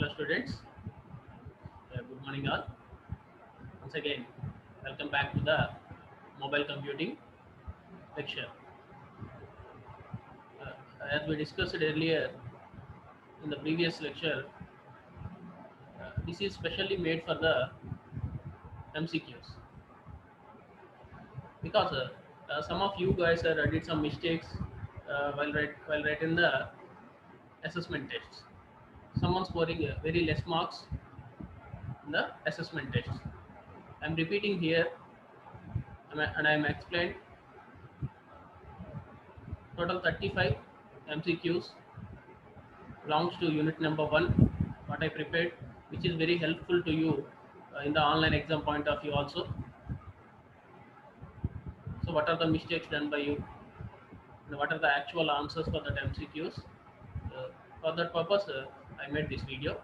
Hello students, good morning all. Once again, welcome back to the mobile computing lecture. As we discussed earlier in the previous lecture, this is specially made for the MCQs because some of you guys did some mistakes while writing the assessment tests. Someone scoring very less marks in the assessment tests. I'm repeating here and I'm explained total 35 MCQs belongs to unit number 1 what I prepared, which is very helpful to you in the online exam point of view also. So what are the mistakes done by you and what are the actual answers for that MCQs? For that purpose I made this video.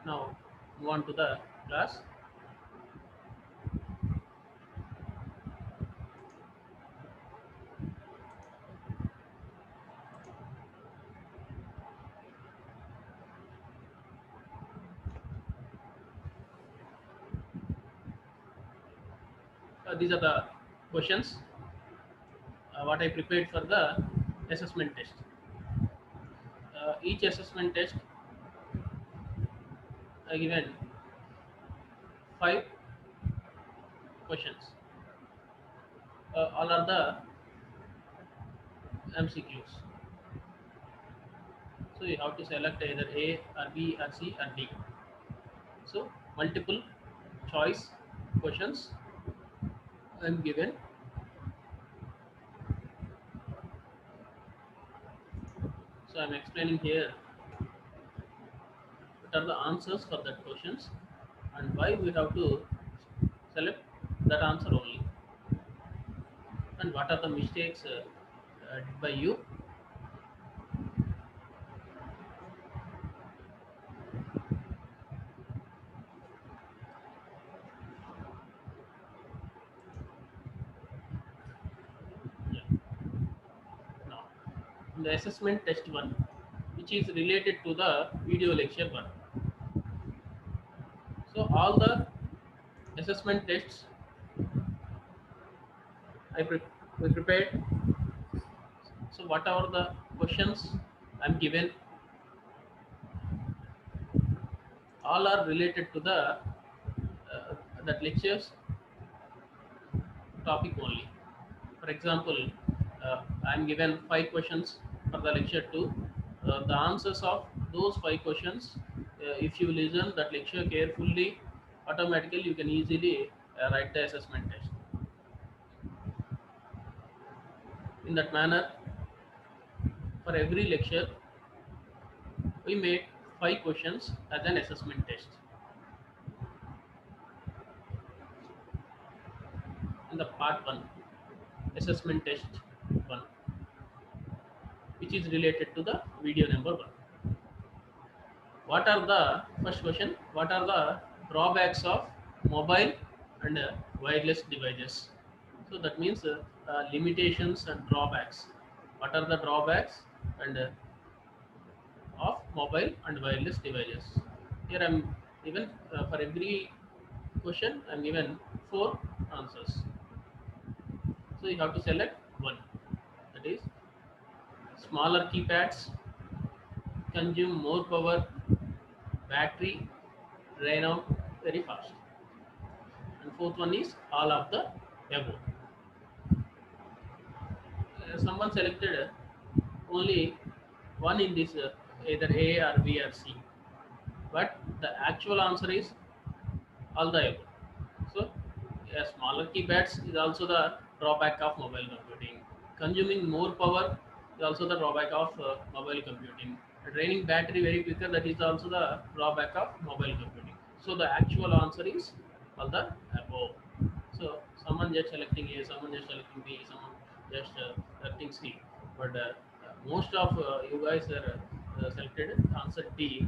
Now move on to the class. These are the questions what I prepared for the assessment test. Each assessment test I given 5 questions. All are the MCQs. So you have to select either A or B or C or D. So multiple choice questions I am given. So I am explaining here what are the answers for that questions and why we have to select that answer only and what are the mistakes did by you. Yeah. Now in the assessment test 1, which is related to the video lecture 1. So all the assessment tests we prepared. So whatever the questions I'm given, all are related to the that lectures topic only. For example, I'm given 5 questions for the lecture 2. The answers of those 5 questions, if you listen that lecture carefully, automatically you can easily write the assessment test. In that manner, for every lecture, we made 5 questions as an assessment test. In the part 1, assessment test 1, which is related to the video number 1. What are the first question? What are the drawbacks of mobile and wireless devices? So that means limitations and drawbacks. What are the drawbacks and of mobile and wireless devices? Here I'm given for every question I'm given 4 answers. So you have to select one. That is smaller keypads, consume more power, battery drain out very fast. And fourth one is all of the above. Someone selected only one in this either A or B or C, but the actual answer is all the above. So smaller keypads is also the drawback of mobile computing. Consuming more power is also the drawback of mobile computing. Draining battery very quicker, that is also the drawback of mobile computing. So the actual answer is all the above. So someone just selecting A, someone just selecting B, someone just selecting C. But most of you guys are selected answer D.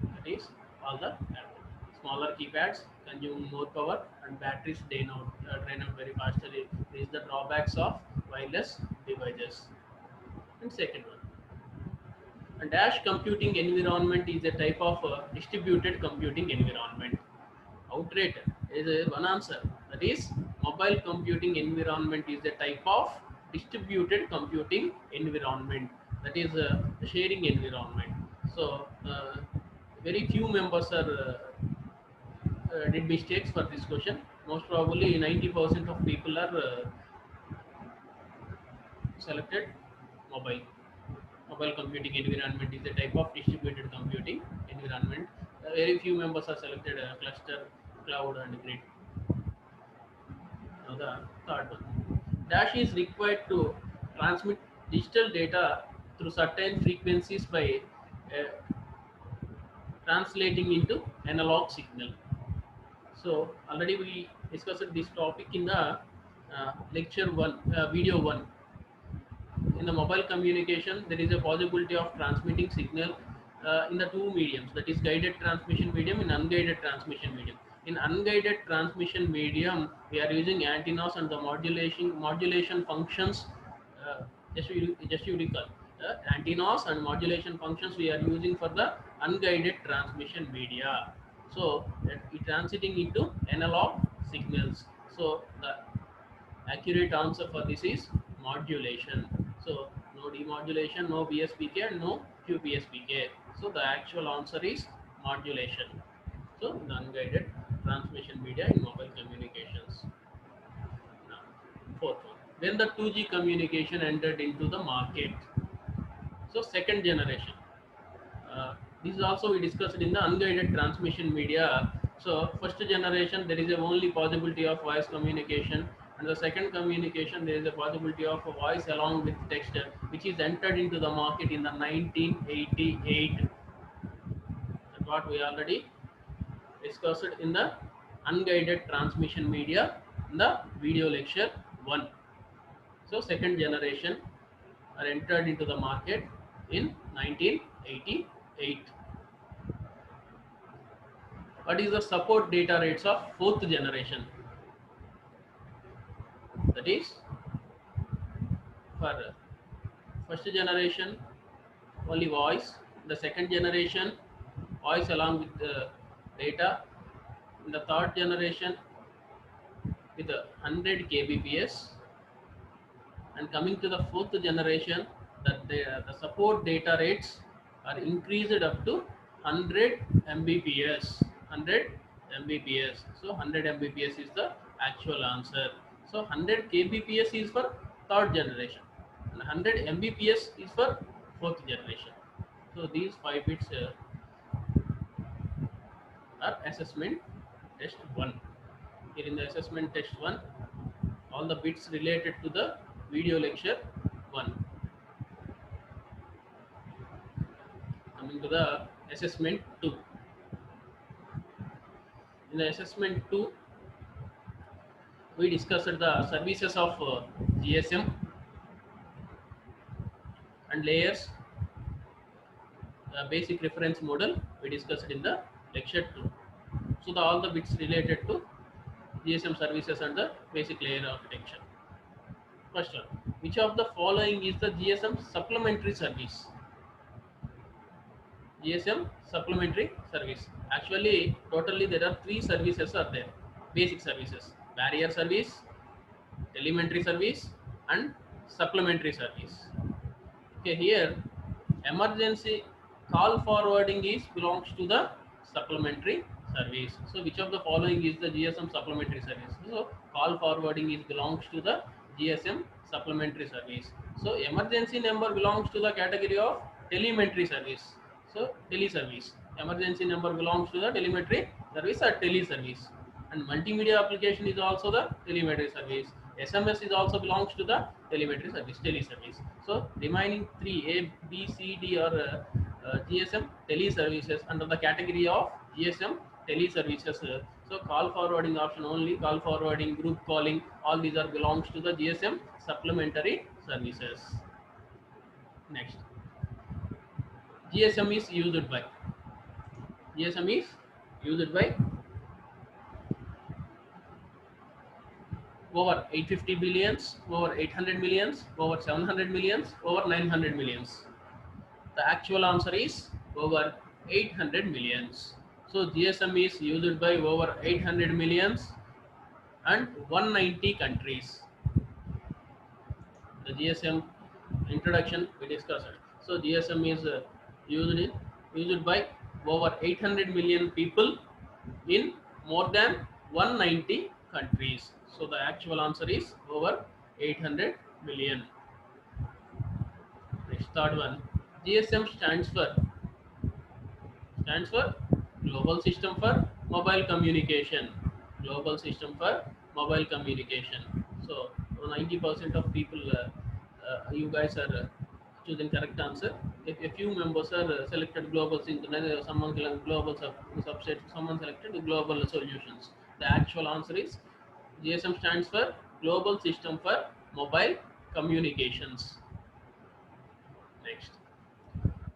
That is all the above. Smaller keypads consume more power and batteries drain out very faster. Is the drawbacks of wireless devices. And second one, A dash computing environment is a type of distributed computing environment. Outright is one answer. That is, mobile computing environment is a type of distributed computing environment. That is a sharing environment. So very few members are did mistakes for this question. Most probably 90% of people are selected mobile. Mobile computing environment is a type of distributed computing environment. Very few members are selected cluster, cloud, and grid. Now the third one. Dash is required to transmit digital data through certain frequencies by uh, translating into analog signal. So already we discussed this topic in the lecture one, video one. In the mobile communication, there is a possibility of transmitting signal in the two mediums, that is guided transmission medium and unguided transmission medium. In unguided transmission medium, we are using antennas and the modulation functions. uh, just you recall, antennas and modulation functions we are using for the unguided transmission media. So it transiting into analog signals. So the accurate answer for this is modulation. So no demodulation, no BSPK, and no QPSPK. So the actual answer is modulation. So the unguided transmission media in mobile communications. Now, fourth one. When the 2G communication entered into the market. So second generation. Uh, this is also we discussed in the unguided transmission media. So first generation there is a only possibility of voice communication, and the second communication there is a possibility of a voice along with text, which is entered into the market in the 1988. That's what we already discussed in the unguided transmission media in the video lecture 1. So second generation are entered into the market in 1988. What is the support data rates of fourth generation? That is, for first generation only voice, the second generation voice along with the data, in the third generation with 100 kbps, and coming to the fourth generation, that the support data rates are increased up to 100 mbps. 100 mbps. So 100 mbps is the actual answer. So 100 kbps is for third generation, and 100 mbps is for fourth generation. So these 5 bits are assessment test 1. Here in the assessment test 1, all the bits related to the video lecture 1. Coming to the assessment 2. In the assessment 2, we discussed the services of GSM and layers, basic reference model we discussed in the lecture 2. So all the bits related to GSM services and the basic layer architecture. First one, which of the following is the GSM supplementary service? GSM supplementary service. Actually, totally there are 3 services are there. Basic services: barrier service, telemetry service, and supplementary service. Okay, here emergency call forwarding is belongs to the supplementary service. So which of the following is the GSM supplementary service? So call forwarding is belongs to the GSM supplementary service. So emergency number belongs to the category of telemetry service. So tele service. Emergency number belongs to the telemetry service or tele service. And multimedia application is also the telemetry service. SMS is also belongs to the telemetry service, tele service. So remaining 3 A, B, C, D are GSM tele services under the category of GSM tele services. So call forwarding option only, call forwarding, group calling, all these are belongs to the GSM supplementary services. Next, GSM is used by GSM is used by over 850 billions, over 800 millions, over 700 millions, over 900 millions. The actual answer is over 800 millions. So GSM is used by over 800 millions and 190 countries. The GSM introduction we discussed. So GSM is used by over 800 million people in more than 190 countries. So the actual answer is over 800 million. Next, third one. GSM stands for Global System for Mobile Communication. Global System for Mobile Communication. So 90% of people, you guys are choosing correct answer. If a few members are selected global synchronization, someone selected global subset, someone selected global solutions. The actual answer is GSM stands for Global System for Mobile Communications. Next,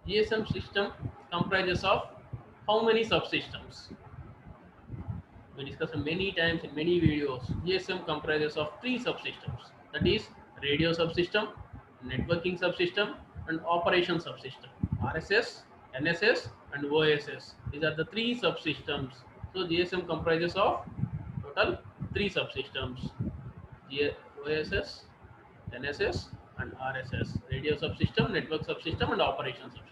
GSM system comprises of how many subsystems? We discussed many times in many videos. GSM comprises of three subsystems. That is radio subsystem, networking subsystem, and operation subsystem. RSS, NSS, and OSS. These are the three subsystems. So GSM comprises of total three subsystems: OSS, NSS, and RSS. Radio subsystem, network subsystem, and operation subsystem.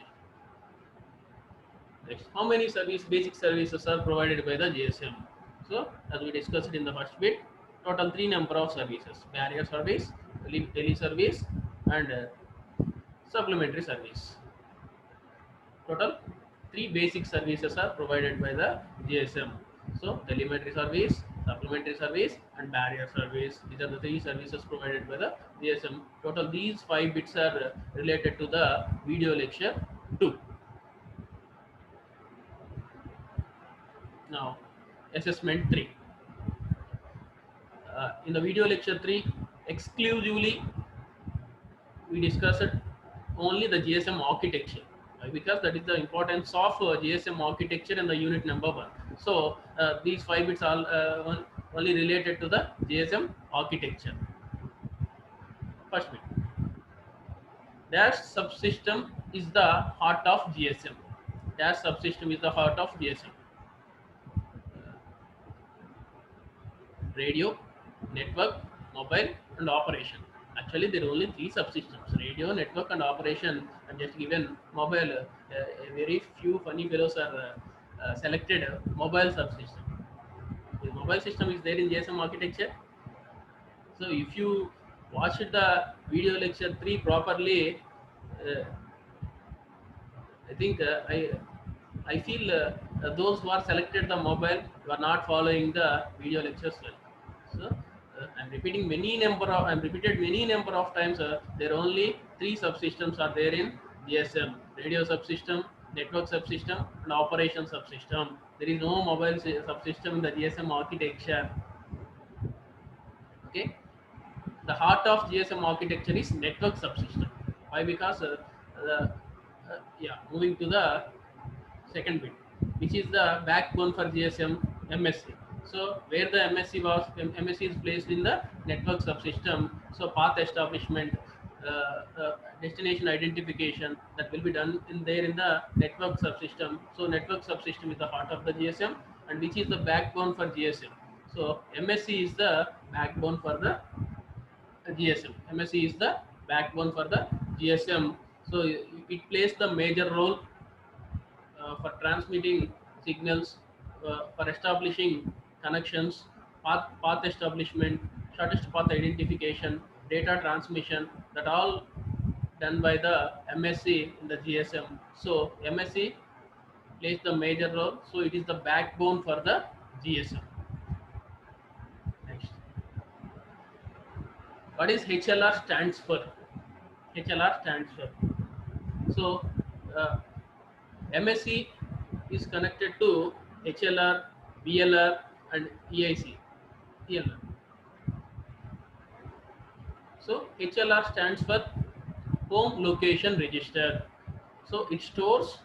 Next, how many basic services are provided by the GSM? So, as we discussed in the first bit, total three number of services: barrier service, tele service, and supplementary service. Total three basic services are provided by the GSM. So, telemetry service, supplementary service, and barrier service. These are the three services provided by the GSM. Total these 5 bits are related to the video lecture 2. Now, assessment 3. In the video lecture 3, exclusively we discussed only the GSM architecture. Because that is the importance of GSM architecture in the unit number 1. So these 5 bits are only related to the GSM architecture. First bit, dash subsystem is the heart of GSM. Dash subsystem is the heart of GSM. Radio, network, mobile, and operation. Actually, there are only three subsystems: radio, network, and operation. And just given mobile, very few funny fellows are selected mobile subsystem. The mobile system is there in GSM architecture. So if you watch the video lecture 3 properly, I think I feel those who are selected the mobile were not following the video lectures well. So I'm repeated many number of times. There are only three subsystems are there in GSM: radio subsystem, network subsystem, and operation subsystem. There is no mobile subsystem in the GSM architecture. Okay, the heart of GSM architecture is network subsystem. Why? Because moving to the second bit, which is the backbone for GSM MSC. So where the MSC is placed in the network subsystem. So path establishment, destination identification, that will be done in the network subsystem. So network subsystem is the heart of the GSM, and which is the backbone for GSM. So MSC is the backbone for the GSM. MSC is the backbone for the GSM. So it plays the major role for transmitting signals, for establishing connections, path establishment, shortest path identification, data transmission, that all done by the MSC in the GSM. So MSC plays the major role. So it is the backbone for the GSM. Next, what is HLR stands for? HLR stands for. So MSC is connected to HLR, VLR, and EIC. ELR. So HLR stands for Home Location Register. So it stores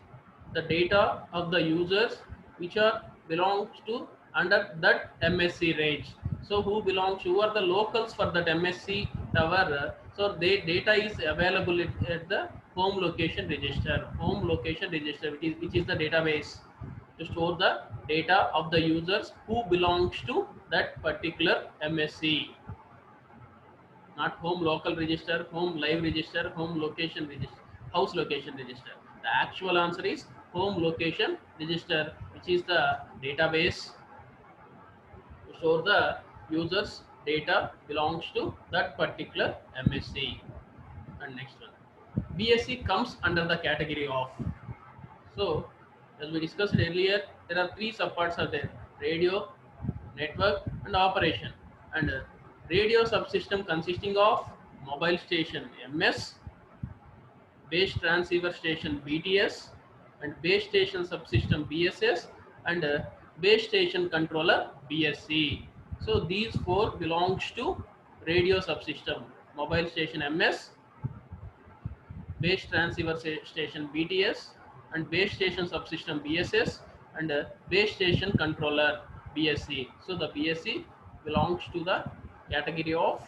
the data of the users which are belongs to under that MSC range. So who are the locals for that MSC tower? So their data is available at the home location register. Home location register, which is the database to store the data of the users who belongs to that particular MSC. Not home local register, home live register, home location register, house location register. The actual answer is home location register, which is the database to store the users data belongs to that particular MSC. And next one, BSc comes under the category of. So as we discussed earlier, there are three subparts are there: radio, network, and operation. And radio subsystem consisting of mobile station MS, base transceiver station BTS, and base station subsystem BSS, and base station controller BSC. So these four belongs to radio subsystem: mobile station MS, base transceiver station BTS, and base station subsystem BSS, and base station controller BSC. So the BSC belongs to the category of,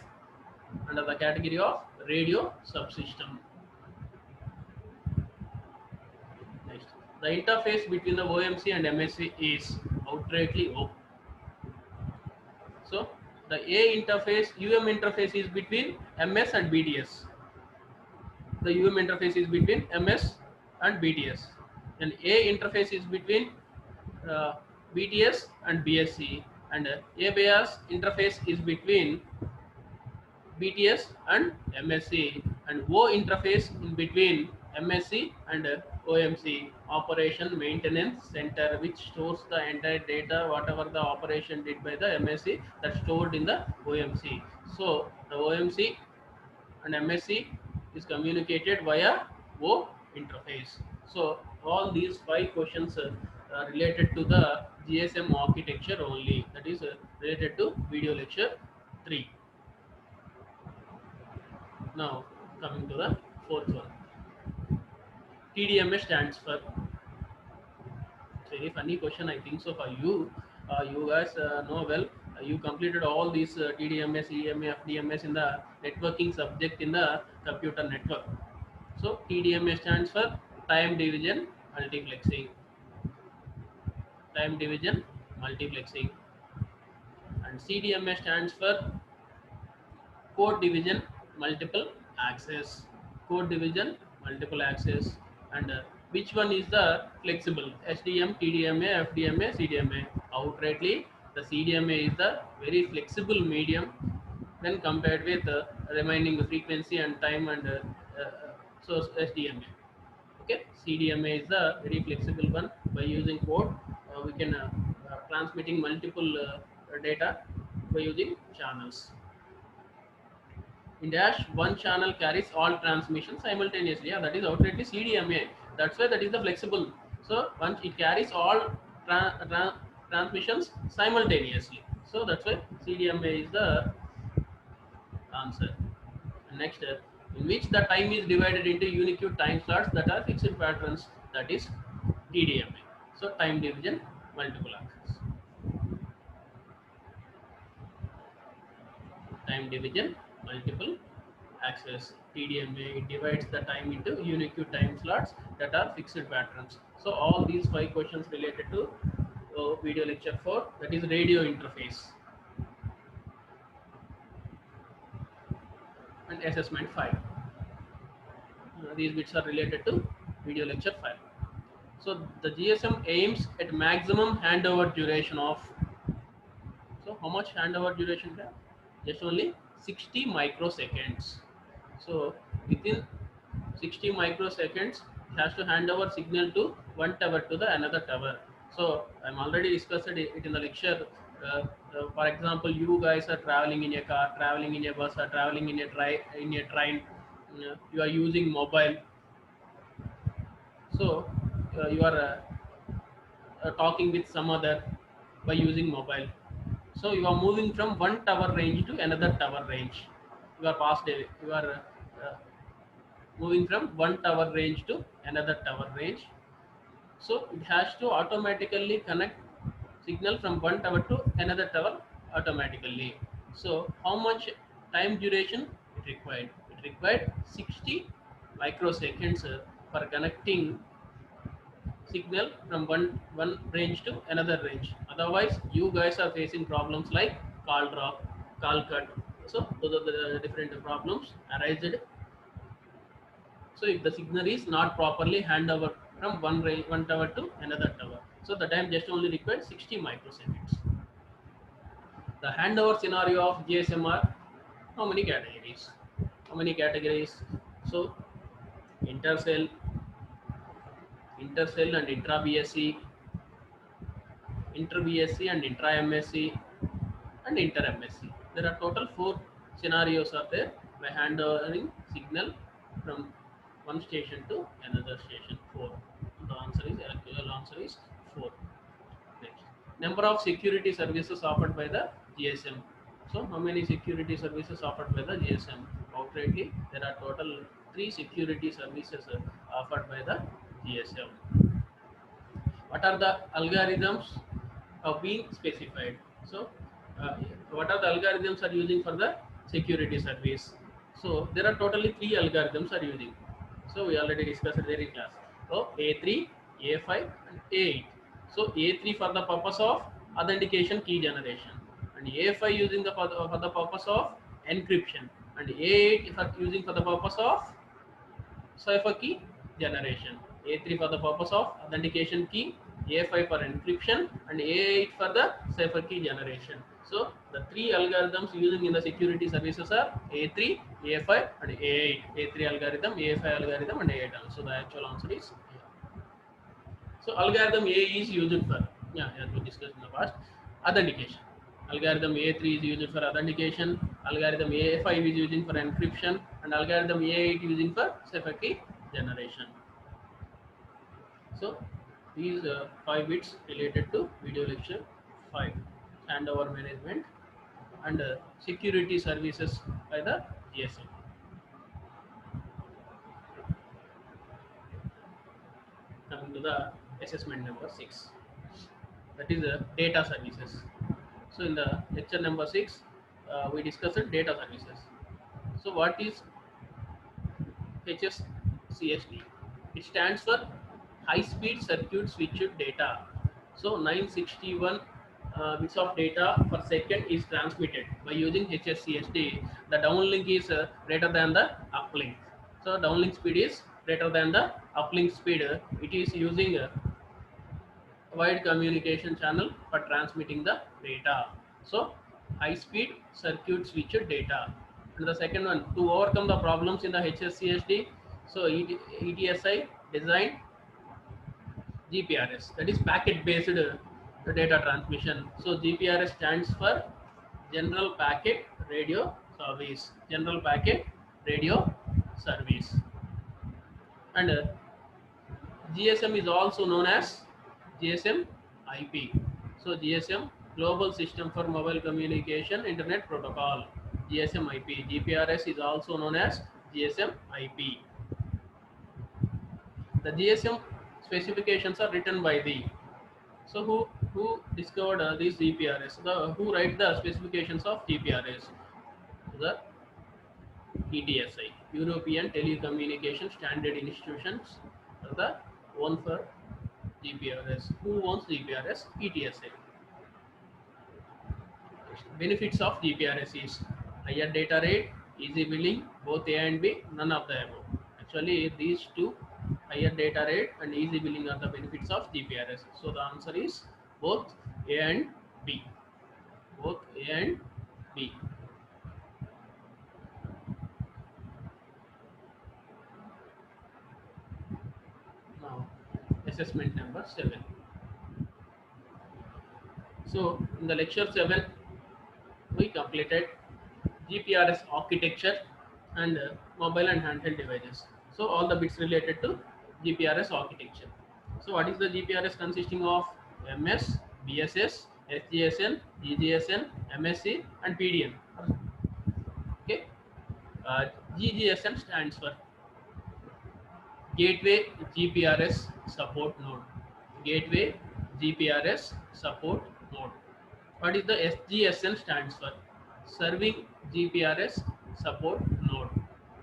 under the category of radio subsystem. Next, the interface between the OMC and MSC is outrightly open. So the A interface, UM interface is between MS and BTS. The UM interface is between MS and BTS. And A interface is between uh, BTS and BSC. And A bias interface is between BTS and MSC, and O interface in between MSC and OMC, operation maintenance center, which stores the entire data whatever the operation did by the MSC, that's stored in the OMC. So the OMC and MSC is communicated via O interface. So all these 5 questions are related to the GSM architecture only, that is related to video lecture 3. Now coming to the fourth one, TDMA stands for. Very funny question, I think so for you. You guys know well. You completed all these TDMA, CDMA, FDMS in the networking subject in the computer network. So TDMA stands for time division multiplexing. Time division multiplexing. And CDMA stands for code division multiple access. Code division multiple access. And which one is the flexible? SDM, TDMA, FDMA, CDMA. Outrightly, the CDMA is the very flexible medium when compared with remaining frequency and time, and so SDMA. Okay, CDMA is the very flexible one. By using code, we can transmitting multiple data by using channels. In dash, one channel carries all transmissions simultaneously. Yeah, that is outrightly CDMA. That's why that is the flexible. So once it carries all transmissions simultaneously. So that's why CDMA is the answer. And next, in which the time is divided into unique time slots that are fixed patterns, that is TDMA. So time division multiple access. Time division multiple access, TDMA, it divides the time into unique time slots that are fixed patterns. So all these 5 questions related to video lecture 4, that is radio interface. And assessment 5. These bits are related to video lecture 5. So the GSM aims at maximum handover duration of, so how much handover duration we have? Just only 60 microseconds. So within 60 microseconds, it has to hand over signal to one tower to the another tower. So I'm already discussed it in the lecture. For example, you guys are traveling in a car, traveling in a bus, or traveling in a train. You are using mobile. So you are talking with some other by using mobile. So you are moving from one tower range to another tower range. You are past. You are moving from one tower range to another tower range. So it has to automatically connect signal from one tower to another tower automatically. So how much time duration it required? It required 60 microseconds for connecting signal from one range to another range. Otherwise, you guys are facing problems like call drop, call cut. So those are the different problems arised. So if the signal is not properly hand over from one tower to another tower, so the time just only required 60 microseconds. The handover scenario of GSM are how many categories? How many categories? So intercell, intercell and intra BSC, inter BSC and intra MSC, and inter MSC. There are total 4 scenarios are there by handovering signal from one station to another station. 4. The answer is electrical answer is 4. Next, number of security services offered by the GSM. So how many security services offered by the GSM? Outrightly, there are total 3 security services offered by the GSM. What are the algorithms of being specified? So what are the algorithms are using for the security service? So there are totally 3 algorithms are using. So we already discussed it there in class. So A3, A5 and A8. So A3 for the purpose of authentication key generation, and A5 using for the purpose of encryption, and A8 for using for the purpose of cipher key generation. A3 for the purpose of authentication key, A5 for encryption, and A8 for the cipher key generation. So the 3 algorithms using in the security services are A3, A5 and A8. A3 algorithm, A5 algorithm and A8 algorithm. So the actual answer is A. So algorithm A is used for, as we discussed in the past, authentication. Algorithm A3 is used for authentication, algorithm A5 is using for encryption, and algorithm A8 using for cipher key generation. So these 5 bits related to video lecture 5, handover management and security services by the GSM. Coming to the assessment number 6, that is data services. So in the lecture number 6, we discussed data services. So what is HSCSD? It stands for High Speed Circuit Switched Data. So 961 bits of data per second is transmitted by using HSCSD. The downlink is greater than the uplink. So downlink speed is greater than the uplink speed. It is using wide communication channel for transmitting the data. So high speed circuit switched data. And the second one, to overcome the problems in the HSCSD, so ETSI designed GPRS, that is packet based data transmission. So GPRS stands for General Packet Radio Service. General Packet Radio Service. And GSM is also known as GSM IP. So GSM, Global System for Mobile Communication Internet Protocol. GSM IP. GPRS is also known as GSM IP. The GSM specifications are written by the, so who discovered these GPRS? Who write the specifications of GPRS? The ETSI, European Telecommunication Standard Institutions, are the one for GPRS. Who owns GPRS? ETSI. Benefits of GPRS is higher data rate, easy billing, both A and B, none of the above. Actually, these two, higher data rate and easy billing, are the benefits of GPRS. So the answer is both A and B. Both A and B. Now, assessment number 7. So in the lecture 7, we completed GPRS architecture and mobile and handheld devices. So all the bits related to GPRS architecture. So what is the GPRS consisting of? MS, BSS, SGSN, GGSN, MSC and PDN. Okay. GGSN stands for Gateway GPRS Support Node. Gateway GPRS Support Node. What is the SGSN stands for? Serving GPRS Support Node.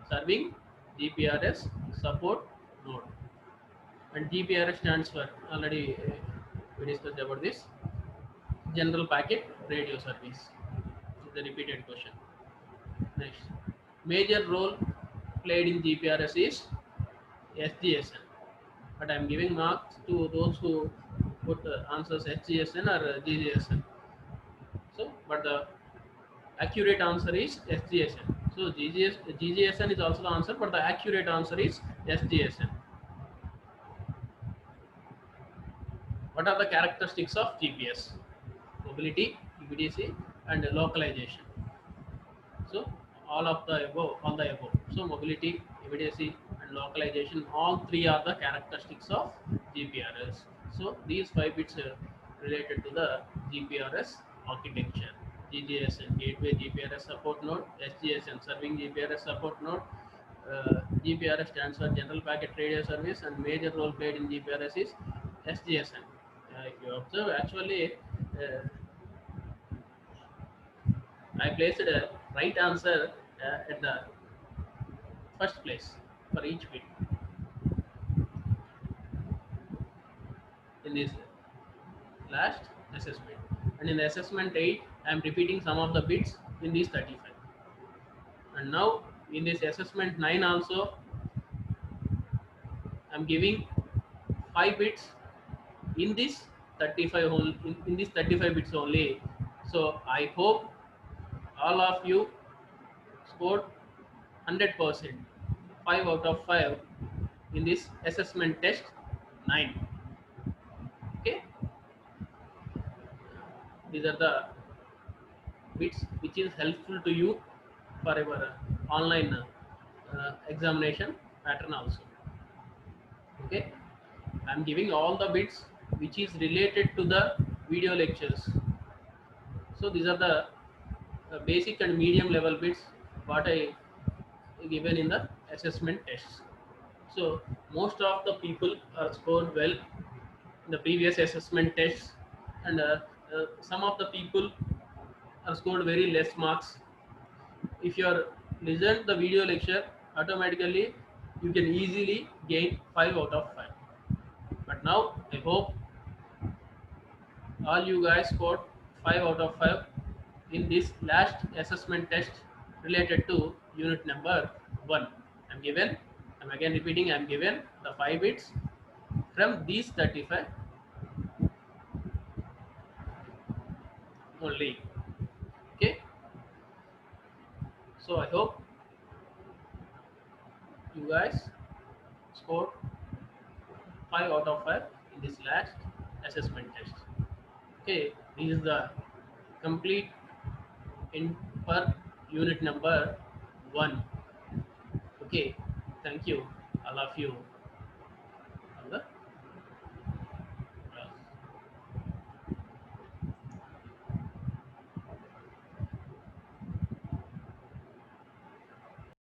Serving GPRS support node. And GPRS stands for, already we discussed about this, General Packet Radio Service. It's a repeated question. Next, major role played in GPRS is SGSN. But I am giving marks to those who put answers SGSN or GGSN. So, but the accurate answer is SGSN. So, GGSN is also the answer, but the accurate answer is SGSN. What are the characteristics of GPS? Mobility, EBDC, and localization. So all of the above, all the above. So mobility, immediacy, and localization, all three are the characteristics of GPRS. So these 5 bits are related to the GPRS architecture. GGSN, Gateway GPRS Support Node, SGSN, Serving GPRS Support Node. GPRS stands for General Packet Radio Service, and major role played in GPRS is SGSN. If you observe, actually, I placed a right answer at the first place for each bit in this last assessment. And in the assessment 8, I am repeating some of the bits in these 35. And now in this assessment 9 also, I am giving 5 bits in this 35 only, in these 35 bits only. So I hope all of you scored 100%, 5 out of 5 in this assessment test 9. Okay, these are the bits which is helpful to you for your online examination pattern also. Okay, I am giving all the bits which is related to the video lectures. So these are the basic and medium level bits what I given in the assessment tests. So most of the people are scored well in the previous assessment tests, and some of the people are scored very less marks. If you are listen the video lecture, automatically you can easily gain 5 out of 5. But now I hope all you guys scored 5 out of 5 in this last assessment test related to unit number 1. I'm again repeating, I'm given the 5 bits from these 35 only. Okay, so I hope you guys scored 5 out of 5 in this last assessment test. Okay, this is the complete in per unit number 1. Okay, thank you all of you.